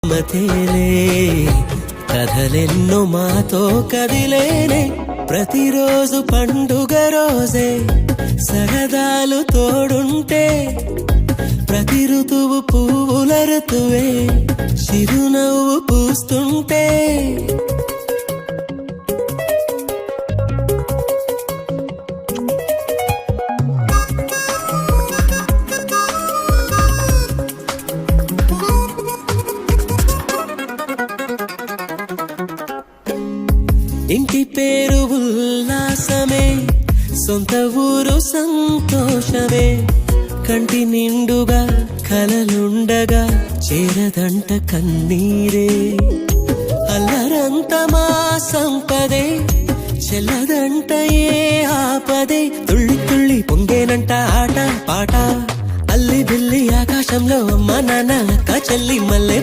మతేలే కథలెన్నో మాతో కదిలేనే ప్రతిరోజు పండుగ రోజే సరదాలు తోడుంటే ప్రతి ఋతువు పువ్వుల ఋతువే చిరునవ్వు పూస్తుంటే ఇంటి పేరు ఉల్లాసమే సొంత ఊరు సంతోషమే కంటి నిండుగా కలలుండగా చేరదంట కన్నీరే అల్లరంత మా సంపదే చెల్లదంట ఏ ఆపదే తుళ్ళి తుళ్ళి పొంగేనంట ఆట పాట అల్లి బిల్లి ఆకాశంలో అమ్మ నాన్న అక్క చెల్లి మల్లె